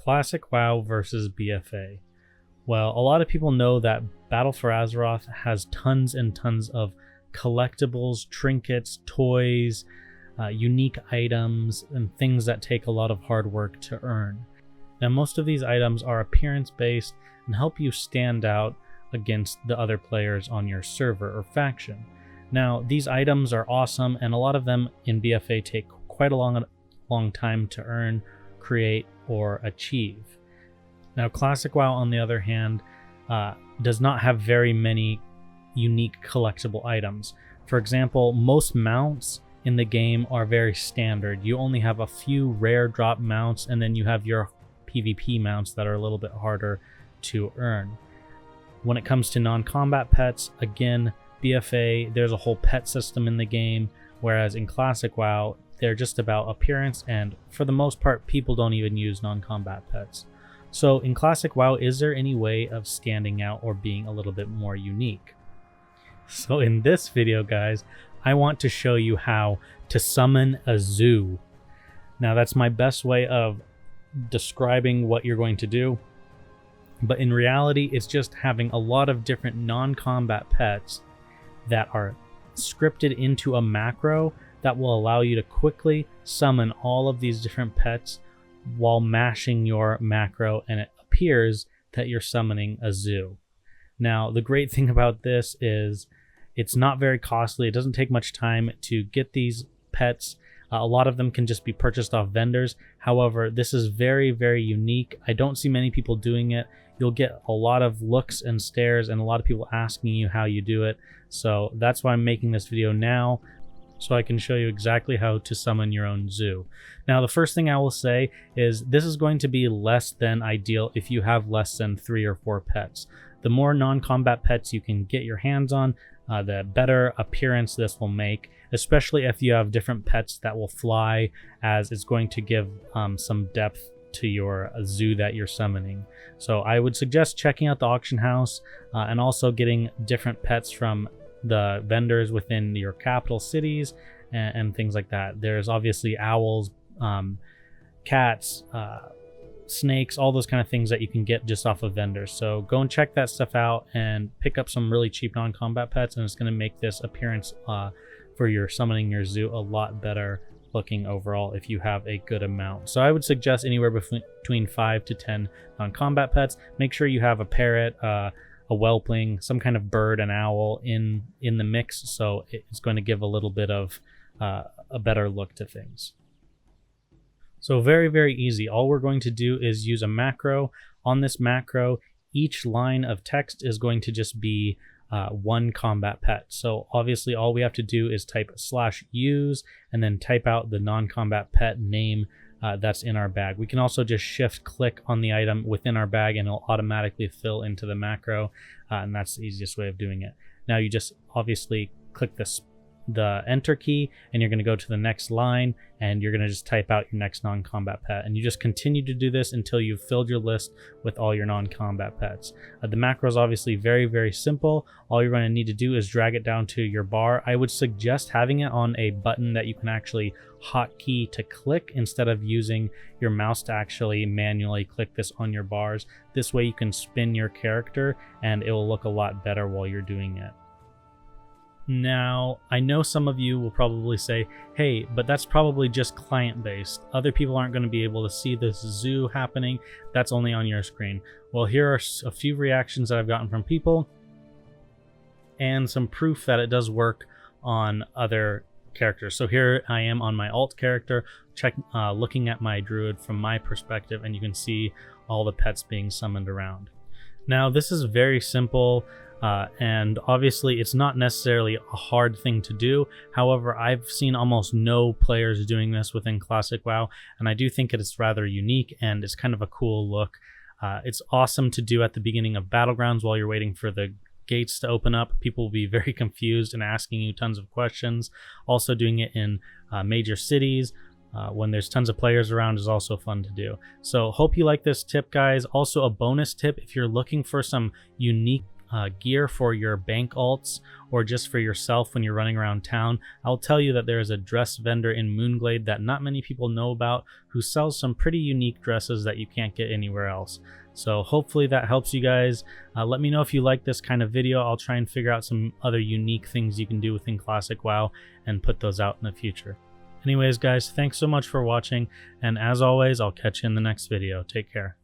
Classic WoW versus BFA. Well, a lot of people know that Battle for Azeroth has tons and tons of collectibles, trinkets, toys, unique items, and things that take a lot of hard work to earn. Now, most of these items are appearance-based and help you stand out against the other players on your server or faction. Now, these items are awesome, and a lot of them in BFA take quite a long time to earn, create, or achieve. Now, Classic WoW, on the other hand, does not have very many unique collectible items. For example, most mounts in the game are very standard. You only have a few rare drop mounts, and then you have your PvP mounts that are a little bit harder to earn. When it comes to non-combat pets, again, BFA, there's a whole pet system in the game, whereas in Classic WoW, they're just about appearance, and for the most part, people don't even use non-combat pets. So in Classic WoW, is there any way of standing out or being a little bit more unique? So in this video, guys, I want to show you how to summon a zoo. Now, that's my best way of describing what you're going to do, but in reality, it's just having a lot of different non-combat pets that are scripted into a macro that will allow you to quickly summon all of these different pets while mashing your macro, and it appears that you're summoning a zoo. Now, the great thing about this is it's not very costly. It doesn't take much time to get these pets. A lot of them can just be purchased off vendors. However, this is very, very unique. I don't see many people doing it. You'll get a lot of looks and stares and a lot of people asking you how you do it. So that's why I'm making this video now, so I can show you exactly how to summon your own zoo. Now, the first thing I will say is this is going to be less than ideal if you have less than 3 or 4 pets. The more non-combat pets you can get your hands on, the better appearance this will make, especially if you have different pets that will fly, as it's going to give some depth to your zoo that you're summoning. So I would suggest checking out the auction house and also getting different pets from the vendors within your capital cities and things like that. There's obviously owls, cats, snakes, all those kind of things that you can get just off of vendors. So go and check that stuff out and pick up some really cheap non-combat pets, and it's going to make this appearance for your summoning your zoo a lot better looking overall if you have a good amount. So I would suggest anywhere between 5 to 10 non-combat pets. Make sure you have a parrot, a whelpling, some kind of bird, an owl in the mix, so it's going to give a little bit of a better look to things. So very, very easy. All we're going to do is use a macro. On this macro, each line of text is going to just be one combat pet. So obviously all we have to do is type /use and then type out the non-combat pet name that's in our bag. We can also just shift click on the item within our bag and it'll automatically fill into the macro, and that's the easiest way of doing it. Now you just obviously click the enter key and you're going to go to the next line and you're going to just type out your next non-combat pet, and you just continue to do this until you've filled your list with all your non-combat pets. The macro is obviously very, very simple. All you're going to need to do is drag it down to your bar. I would suggest having it on a button that you can actually hotkey to click instead of using your mouse to actually manually click this on your bars. This way you can spin your character and it will look a lot better while you're doing it. Now, I know some of you will probably say, hey, but that's probably just client-based. Other people aren't going to be able to see this zoo happening. That's only on your screen. Well, here are a few reactions that I've gotten from people and some proof that it does work on other characters. So here I am on my alt character, looking at my druid from my perspective, and you can see all the pets being summoned around. Now, this is very simple. And obviously it's not necessarily a hard thing to do. However, I've seen almost no players doing this within Classic WoW, and I do think it's rather unique and it's kind of a cool look. It's awesome to do at the beginning of Battlegrounds while you're waiting for the gates to open up. People will be very confused and asking you tons of questions. Also doing it in major cities when there's tons of players around is also fun to do. So hope you like this tip, guys. Also a bonus tip, if you're looking for some unique gear for your bank alts or just for yourself when you're running around town, I'll tell you that there is a dress vendor in Moonglade that not many people know about who sells some pretty unique dresses that you can't get anywhere else. So hopefully that helps you guys. Let me know if you like this kind of video. I'll try and figure out some other unique things you can do within Classic WoW and put those out in the future. Anyways guys, thanks so much for watching, and as always, I'll catch you in the next video. Take care.